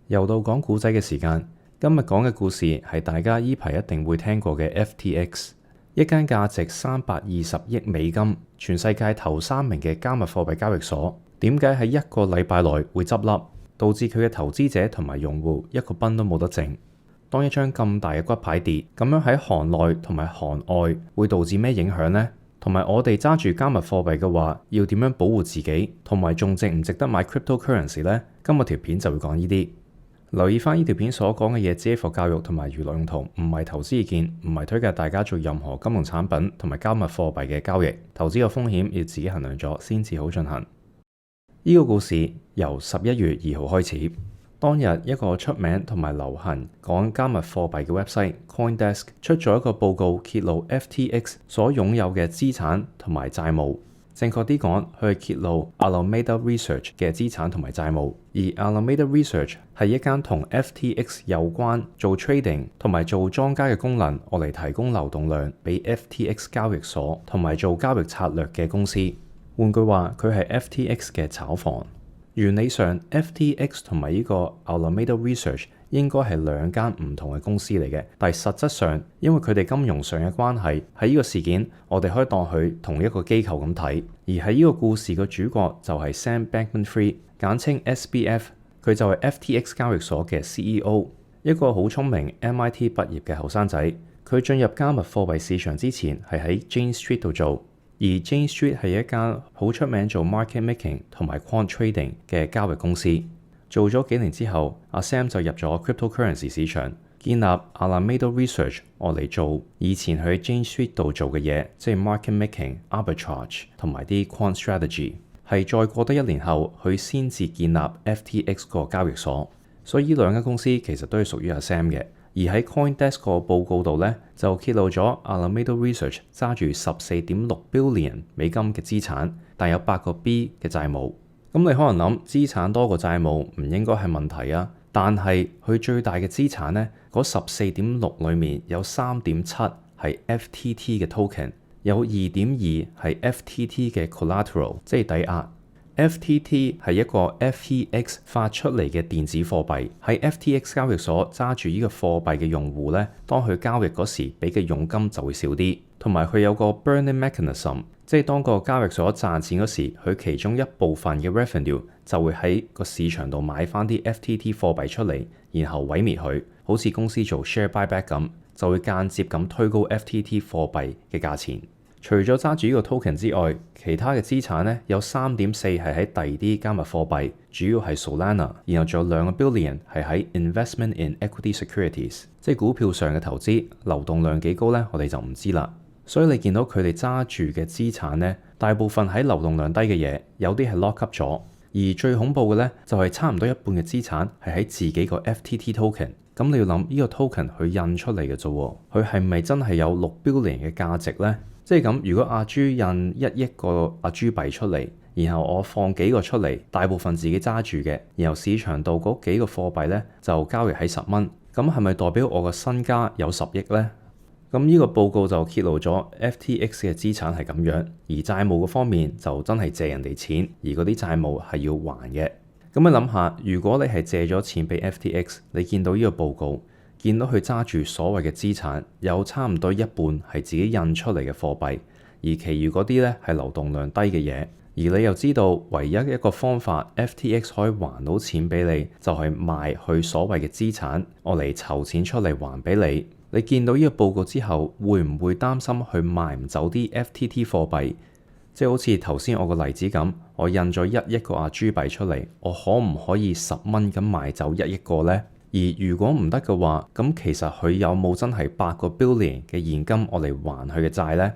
又到講古仔嘅時間，今日講嘅故事係大家依排一定會聽過嘅 FTX， 一間價值320億美金、全世界頭3名嘅加密貨幣交易所。點解喺一個禮拜內會執笠，導致佢嘅投資者同埋用戶一個賓都冇得剩？當一張咁大嘅骨牌跌，咁樣喺行內同埋行外會導致咩影響呢？同埋我哋揸住加密貨幣嘅話，要點樣保護自己？同埋仲值唔值得買 cryptocurrency 呢？今日條片就會講呢啲。留意翻呢條片所講嘅嘢，只係for教育同埋娛樂用途，唔係投資意見，唔係推介大家做任何金融產品同埋加密貨幣嘅交易。投資嘅風險要自己衡量咗先至好進行。呢個故事由11月2號開始。當日一個出名同埋流行講加密貨幣嘅 website CoinDesk 出咗一個報告，揭露 FTX 所擁有嘅資產同埋債務。正確啲講，佢係揭露 Alameda Research 嘅資產同埋債務。而 Alameda Research 係一間同 FTX 有關做 trading 同埋做莊家嘅功能，我嚟提供流動量俾 FTX 交易所同埋做交易策略嘅公司。換句話，佢係 FTX 嘅炒房。原理上 FTX 同埋呢個 Alameda Research 應該係兩間唔同嘅公司嚟嘅，但係實質上因為佢哋金融上嘅關係，喺呢個事件我哋可以當佢同一個機構咁睇。而喺呢個故事嘅主角就係 Sam Bankman-Fried， 簡稱 SBF， 佢就係 FTX 交易所嘅 CEO， 一個好聰明 MIT 畢業嘅後生仔。佢進入加密貨幣市場之前係喺 Jane Street 度做。而 Jane Street 係一間好出名做 market making 同埋 quant trading 嘅交易公司。做咗幾年之後，阿 Sam 就入咗 cryptocurrency 市場，建立 Alameda Research， 我嚟做以前佢喺 Jane Street 度做嘅嘢，即係 market making、arbitrage 同埋啲 quant strategy。係再過得1年後，佢先至建立 FTX 個交易所。所以呢兩間公司其實都係屬於阿 Sam 嘅。而喺 CoinDesk 個報告度咧，就揭露咗 Alameda Research 揸住14.6 billion 美金嘅資產，但有8個 B 嘅債務。咁你可能諗資產多過債務唔應該係問題啊，但係佢最大嘅資產咧，嗰14.6裏面有3.7係 FTT 嘅 token， 有2.2係 FTT 嘅 collateral， 即係抵押。FTT 係一個 FTX 發出嚟嘅電子貨幣，喺 FTX 交易所揸住呢個貨幣嘅用戶咧，當佢交易嗰時俾嘅佣金就會少啲，同埋佢有個 burning mechanism， 即係當個交易所賺錢嗰時，佢其中一部分嘅 revenue 就會喺個市場度買翻啲 FTT 貨幣出嚟，然後毀滅佢，好似公司做 share buyback 咁，就會間接咁推高 FTT 貨幣嘅價錢。除咗揸住呢個 token 之外，其他嘅資產咧有3.4係喺第二啲加密貨幣，主要係 Solana， 然後仲有2個 billion 係喺 investment in equity securities， 即係股票上嘅投資。流動量幾高咧，我哋就唔知啦。所以你見到佢哋揸住嘅資產咧，大部分喺流動量低嘅嘢，有啲係 lock up 咗。而最恐怖嘅咧，就係差唔多一半嘅資產係喺自己個 FTT token。咁你要諗呢個 token 佢印出嚟嘅啫，佢係咪真係有6 billion 嘅價值咧？即係咁，如果阿朱印1億個阿朱幣出嚟，然後我放幾個出嚟，大部分自己揸住嘅，然後市場度嗰幾個貨幣咧就交易喺10蚊，咁係咪代表我個身家有10億咧？咁呢個報告就揭露咗 FTX 嘅資產係咁樣，而債務嘅方面就真係借人哋錢，而嗰啲債務係要還嘅。咁你諗下，如果你係借咗錢俾 FTX， 你見到呢個報告，見到佢揸住所謂嘅資產，有差唔多一半係自己印出嚟嘅貨幣，而其餘嗰啲咧係流動量低嘅嘢。而你又知道唯一一個方法 FTX 可以還到錢俾你，就係賣佢所謂嘅資產，我嚟籌錢出嚟還俾你。你見到呢個報告之後，會唔會擔心佢賣唔走啲 FTT 貨幣？即係好似頭先我個例子咁，我印咗1億個阿朱幣出嚟，我可唔可以10蚊咁賣走1億個呢？而如果唔得嘅話，咁其實佢有冇真係8個 billion 嘅現金我嚟還佢嘅債呢？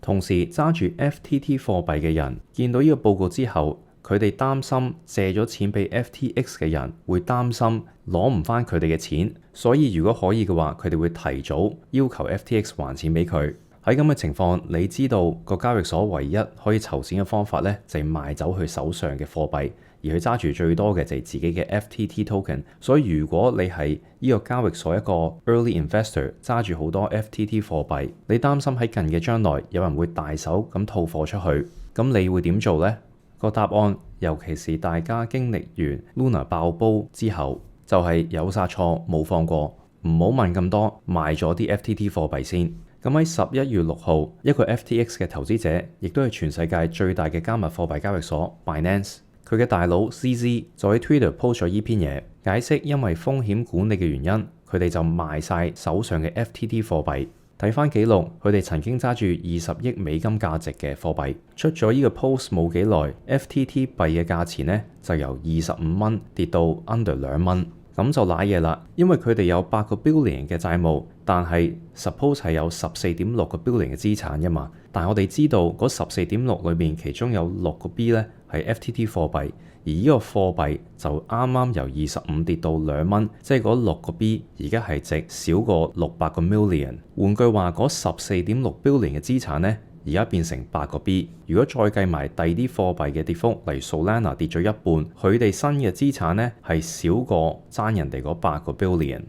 同時揸住 FTT 貨幣嘅人見到呢個報告之後，佢哋擔心借咗錢俾 FTX 嘅人會擔心攞唔返佢哋嘅錢，所以如果可以嘅話，佢哋會提早要求 FTX 還錢俾佢。喺咁嘅情況，你知道個交易所唯一可以籌錢嘅方法咧，就係賣走佢手上嘅貨幣，而佢揸住最多嘅就係自己嘅 FTT token。所以如果你係呢個交易所一個 early investor， 揸住好多 FTT 貨幣，你擔心喺近嘅將來有人會大手咁套貨出去，咁你會點做呢？個答案，尤其是大家經歷完 Luna 爆煲之後，就係有殺錯冇放過，唔好問咁多，賣咗啲 FTT 貨幣先。咁喺11月6號，一個 FTX 嘅投資者，亦都係全世界最大嘅加密貨幣交易所 Binance，佢嘅大佬 CZ 就喺 Twitter post 咗依篇嘢，解釋因為風險管理嘅原因，佢哋就賣晒手上嘅 FTT 貨幣。睇翻記錄，佢哋曾經揸住20億美金價值嘅貨幣，出咗呢個 post 冇幾耐 ，FTT 幣嘅價錢呢就由25蚊跌到 under 2蚊。咁就瀨嘢啦，因為佢哋有8個 billion 嘅債務，但係 suppose 係有14.6個 billion 嘅資產㗎嘛。但係我哋知道嗰14.6裏面其中有6個 B 咧係 FTT 貨幣，而呢個貨幣就啱啱由25跌到2蚊，即係嗰6個 B 而家係值少過600個 million。換句話，嗰14.6 billion 嘅資產呢，而家變成8個 B， 如果再計埋第二啲貨幣嘅跌幅，例如 Solana 跌咗一半，佢哋新嘅資產呢係少過爭人哋嗰8個 billion。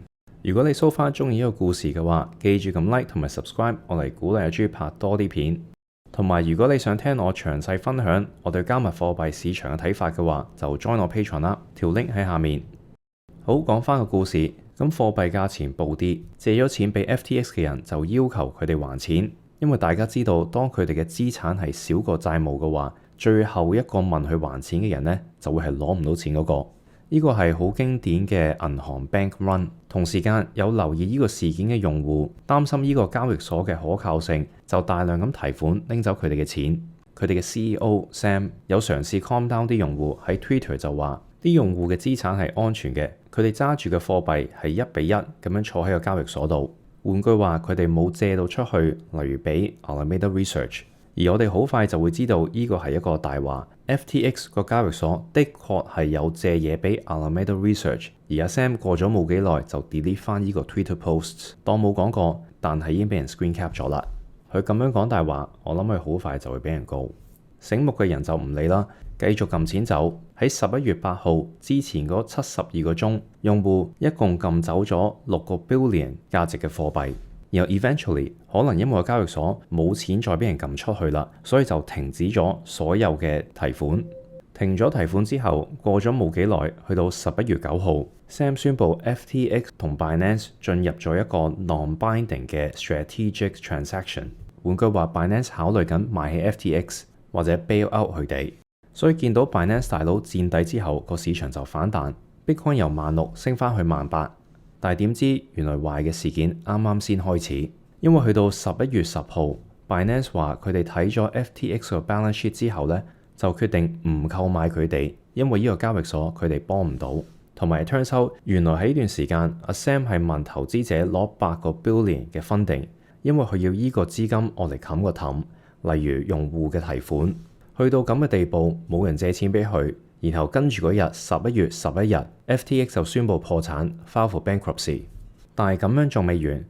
如果你 so far 中意呢個故事嘅話，記住撳 like 同埋 subscribe， 我嚟鼓勵阿朱拍多啲片。同埋如果你想聽我詳細分享我對加密貨幣市場嘅睇法嘅話，就 join 我 Patreon 啦，條 link 喺下面。好，講翻個故事，咁貨幣價錢暴跌，借咗錢俾 FTX 嘅人就要求佢哋還錢。因為大家知道，當佢哋嘅資產係少過債務嘅話，最後一個問佢還錢嘅人呢，就會係攞唔到錢嗰個。呢個係好經典嘅銀行 bank run。同時間有留意呢個事件嘅用戶，擔心呢個交易所嘅可靠性，就大量咁提款拎走佢哋嘅錢。佢哋嘅 CEO Sam 有嘗試 calm down 啲用戶，喺 Twitter 就話啲用戶嘅資產係安全嘅，佢哋揸住嘅貨幣係1比1咁樣坐喺個交易所度。換句話，佢哋冇借到出去，例如俾 Alameda Research。而我哋好快就會知道呢個係一個大話。FTX 個交易所的確係有借嘢俾 Alameda Research，而阿 Sam 過咗冇幾耐就 delete 翻呢個 Twitter post， 當冇講過，但係已經俾人 screen cap 咗啦。佢咁樣講大話，我諗佢好快就會俾人告。醒目嘅人就唔理啦，繼續撳錢走。喺11月8號之前嗰72個鐘，用戶一共撳走咗6個 billion 價值嘅貨幣。然後 eventually 可能因為個交易所冇錢再俾人撳出去啦，所以就停止咗所有嘅提款。停咗提款之後，過咗冇幾耐，去到11月9號，Sam 宣布 FTX 同 Binance 進入咗一個 non-binding 嘅 strategic transaction。換句話 ，Binance 考慮緊買起 FTX 或者 bail out 佢哋。所以見到 Binance 大佬墊底之後，個市場就反彈，Bitcoin 由16,000升翻去18,000。但係點知原來壞嘅事件啱啱先開始，因為去到11月10號，Binance 話佢哋睇咗 FTX 個 balance sheet 之後呢，就決定唔購買佢哋，因為呢個交易所佢哋幫唔到。同埋 turns out 原來喺呢段時間，阿 Sam 係問投資者攞8個 billion 嘅 funding，因為佢要呢個資金攞嚟冚個氹，例如用戶嘅提款。去到咁嘅地步，冇人借錢俾佢。然後跟住嗰日11月11日 FTX 就宣布破產 file for bankruptcy。但係咁樣仲未完，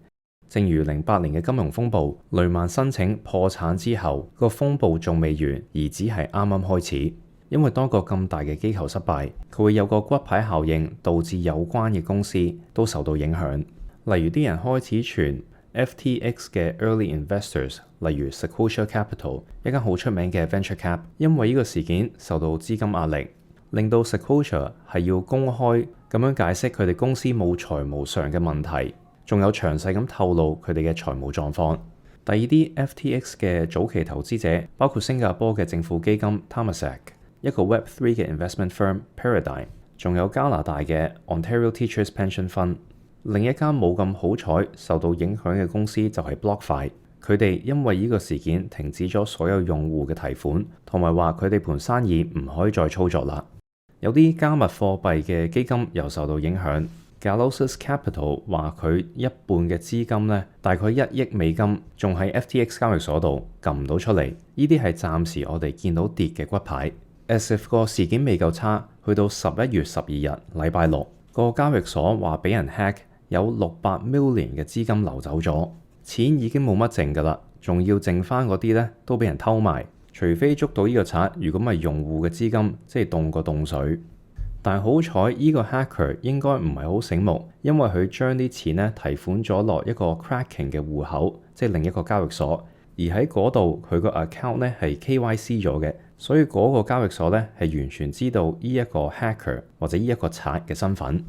正如08年嘅金融風暴，雷曼申請破產之後，個風暴仲未完，而只係啱啱開始。因為當個咁大嘅機構失敗，佢會有個骨牌效應，導致有關嘅公司都受到影響。例如啲人開始傳 FTX 嘅 early investors，例如 Sequoia Capital 一間好出名嘅 venture cap， 因為呢個事件受到資金壓力，令到 Sequoia 係要公開咁樣解釋佢哋公司冇財務上嘅問題，仲有詳細咁透露佢哋嘅財務狀況。第二啲 FTX 嘅早期投資者包括新加坡嘅政府基金 Temasek， 一個 Web3 嘅 investment firm Paradigm， 仲有加拿大嘅 Ontario Teachers Pension Fund。另一間冇咁好彩受到影響嘅公司就係 BlockFi， 佢哋因為呢個事件停止咗所有用戶嘅提款，同埋話佢哋盤生意唔可以再操作啦。有啲加密貨幣嘅基金又受到影響。Galosis Capital 話佢一半嘅資金呢，大概1億美金，仲喺 FTX 交易所度撳唔到出嚟。呢啲係暫時我哋見到跌嘅骨牌。As if 個事件未夠差，去到11月12日禮拜六，個交易所話俾人 hack，有600 million 嘅資金流走咗，錢已經冇乜剩㗎啦，仲要剩翻嗰啲呢都俾人偷埋。除非捉到呢個賊，如果唔係用戶嘅資金，即係凍過凍水。但係好彩，呢個 hacker 應該唔係好醒目，因為佢將啲錢呢提款咗落一個 Kraken 嘅戶口，即係另一個交易所。而喺嗰度佢個 account 呢係 KYC 咗嘅，所以嗰個交易所呢係完全知道呢一個 hacker 或者呢一個賊嘅身份。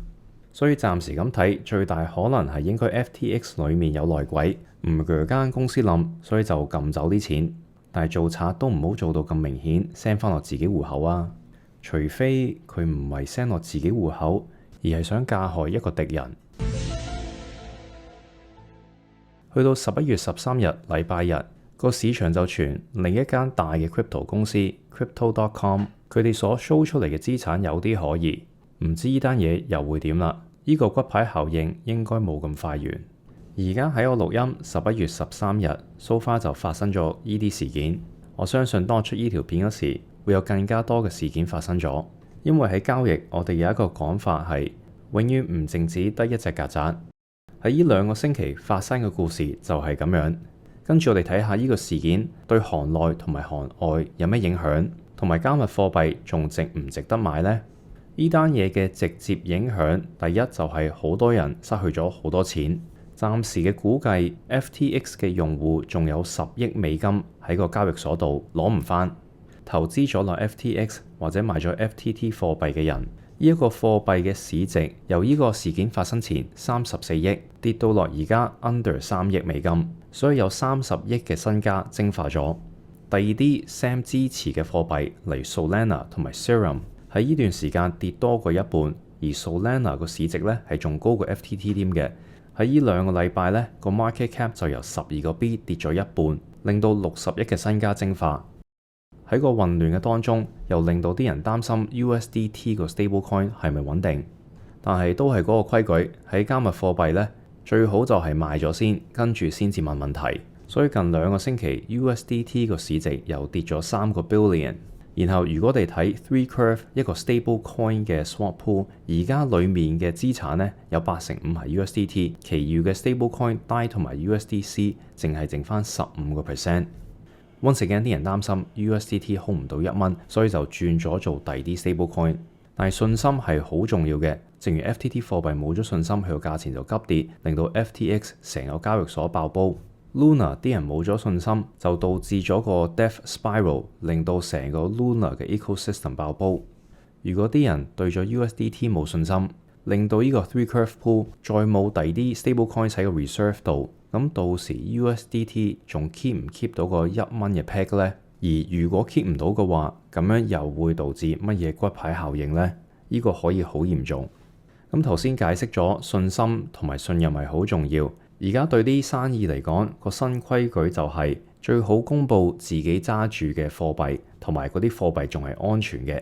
所以暫時咁睇，最大可能係應該 FTX 裡面有內鬼，唔鋸間公司冧，所以就撳走啲錢。但係做賊都唔好做到咁明顯 send 翻落自己戶口啊，除非佢唔係 send 落自己戶口，而係想嫁害一個敵人。去到11月13日禮拜日，個市場就傳另一間大嘅 crypto 公司 Crypto.com， 佢哋所 show 出嚟嘅資產有啲可疑，唔知呢單嘢又會點啦？呢個骨牌效應應該冇咁快完。而家喺我錄音11月13日 so far 就發生咗呢啲事件。我相信當我出呢條片嗰時，會有更加多嘅事件發生咗。因為喺交易，我哋有一個講法係永遠唔淨止得一隻曱甴。喺呢2個星期發生嘅故事就係咁樣。跟住我哋睇下呢個事件對行內同埋行外有咩影響，同埋加密貨幣仲值唔值得買呢？呢單嘢嘅直接影響，第一就係好多人失去咗好多錢。暫時嘅估計 FTX 嘅用戶仲有10億美金喺個交易所度攞唔返。投資咗落 FTX 或者買咗 FTT 貨幣嘅人，呢一個貨幣嘅市值由呢個事件發生前34億跌到落而家 under 3億美金，所以有30億嘅身家蒸發咗。第二啲 Sam 支持嘅貨幣嚟 Solana 同埋 Serum。喺呢段時間跌多過一半，而 Solana 個市值咧係仲高過 FTT 添嘅。喺呢2個禮拜咧，個 market cap 就由12個 B 跌咗一半，令到60億嘅身家蒸發。喺個混亂嘅當中，又令到啲人擔心 USDT 個 stablecoin 係咪穩定？但係都係嗰個規矩，喺加密貨幣咧，最好就係賣咗先，跟住先至問問題。所以近2個星期 USDT 個市值又跌咗3個 billion。然後如果我哋睇 3Curve 一個 stable coin 嘅 swap pool， 而家裡面嘅資產咧有85%係 USDT， 其餘嘅 stable coin DAI 同埋 USDC 淨係剩翻15%。Once again 啲人擔心 USDT hold 唔到1蚊，所以就轉咗做第二啲 stable coin。但係信心係好重要嘅，正如 FTT 貨幣冇咗信心，佢個價錢就急跌，令到 FTX 成個交易所爆煲。Luna 啲人冇咗信心，就導致咗個 death spiral， 令到成個 Luna 嘅 ecosystem 爆煲。如果啲人對咗 USDT 冇信心，令到呢個 3Curve pool 再冇第二啲 stable coins 喺個 reserve 度，咁到時 USDT 仲 keep 唔 keep 到個1蚊嘅 peg 呢？而如果 keep 唔到嘅話，咁樣又會導致乜嘢骨牌效應呢？呢個可以好嚴重。咁頭先解釋咗信心同埋信任係好重要。而家對啲生意嚟講，個新規矩就係最好公佈自己揸住嘅貨幣，同埋嗰啲貨幣仲係安全嘅。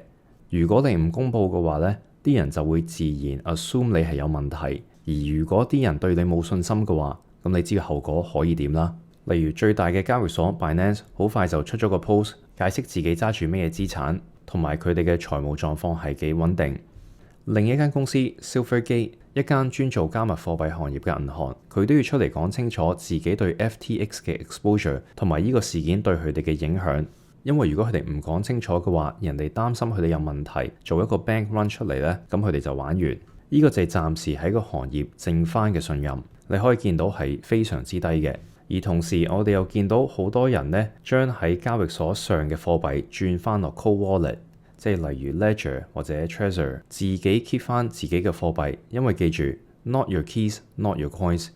如果你唔公佈嘅話呢，啲人就會自然 assume 你係有問題。而如果啲人對你冇信心嘅話，咁你知個後果可以點啦？例如最大嘅交易所 Binance 好快就出咗個 post 解釋自己揸住咩資產，同埋佢哋嘅財務狀況係幾穩定。另一間公司 Silvergate， 一間專做加密貨幣行業嘅銀行，佢都要出嚟講清楚自己對 FTX 嘅 exposure 同埋呢個事件對佢哋嘅影響。因為如果佢哋唔講清楚嘅話，人哋擔心佢哋有問題，做一個 bank run 出嚟呢，咁佢哋就玩完。呢個就係暫時喺個行業剩翻嘅信任，你可以見到係非常之低嘅。而同時我哋又見到好多人呢，將喺交易所上嘅貨幣轉翻落 cold wallet。即係例如 Ledger 或者 Trezor 自己 keep 翻自己嘅貨幣，因為記住 not your keys, not your coins。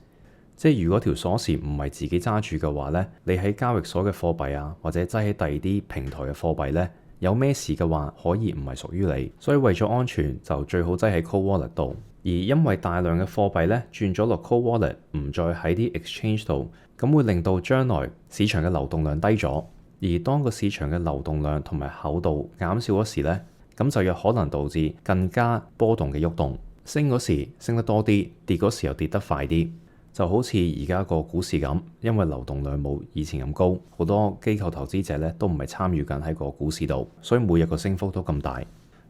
即係如果條鎖匙唔係自己揸住嘅話呢，你喺交易所嘅貨幣啊，或者擠喺第二啲平台嘅貨幣呢，有咩事嘅話可以唔係屬於你。所以為咗安全，就最好擠喺 cold wallet 度。而因為大量嘅貨幣呢轉咗落 cold wallet，唔再喺啲 exchange 度，咁會令到將來市場嘅流動量低咗。而當個市場嘅流動量同埋厚度減少嗰時呢，咁就有可能導致更加波動嘅喐動。升嗰時升得多啲，跌嗰時又跌得快啲，就好似而家個股市咁。因為流動量冇以前咁高，好多機構投資者呢都唔係參與緊喺個股市度，所以每日個升幅都咁大。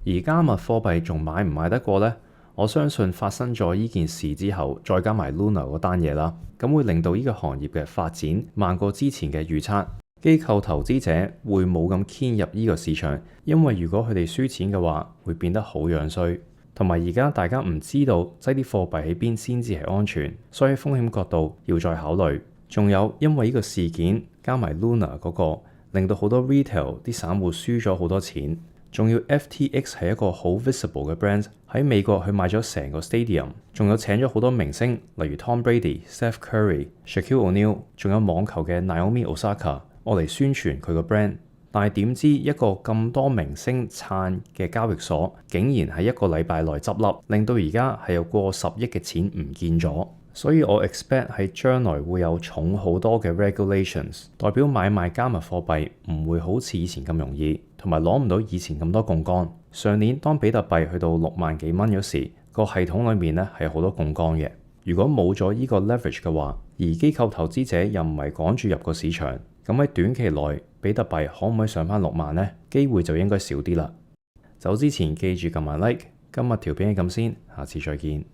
而加密貨幣仲買唔買得過呢？我相信發生咗呢件事之後，再加埋 Luna 嗰單嘢啦，咁會令到呢個行業嘅發展慢過之前嘅預測。機構投資者會冇咁牽入呢個市場，因為如果佢哋輸錢嘅話，會變得好樣衰。同埋而家大家唔知道擠啲貨幣喺邊先至係安全，所以風險角度要再考慮。仲有因為呢個事件加埋 Luna 嗰個，令到好多 retail 啲散戶輸咗好多錢。仲要 FTX 係一個好 visible 嘅 brand， 喺美國佢買咗成個 stadium， 仲有請咗好多明星，例如 Tom Brady、Steph Curry、Shaquille O'Neal， 仲有網球嘅 Naomi Osaka， 我嚟宣傳佢個 brand。但係點知一個咁多明星撐嘅交易所，竟然喺一個禮拜內執笠，令到而家係有過10億嘅錢唔見咗。所以我 expect 喺將來會有重好多嘅 regulations， 代表買賣加密貨幣唔會好似以前咁容易，同埋攞唔到以前咁多槓桿。上年當比特幣去到6萬幾蚊嗰時，個系統裏面咧係好多槓桿嘅。如果冇咗呢個 leverage 嘅話，而機構投資者又唔係趕住入個市場，咁喺短期內比特幣可唔可以上返6萬呢？機會就應該少啲啦。走之前記住撳埋 like，今日條片係咁先，下次再見。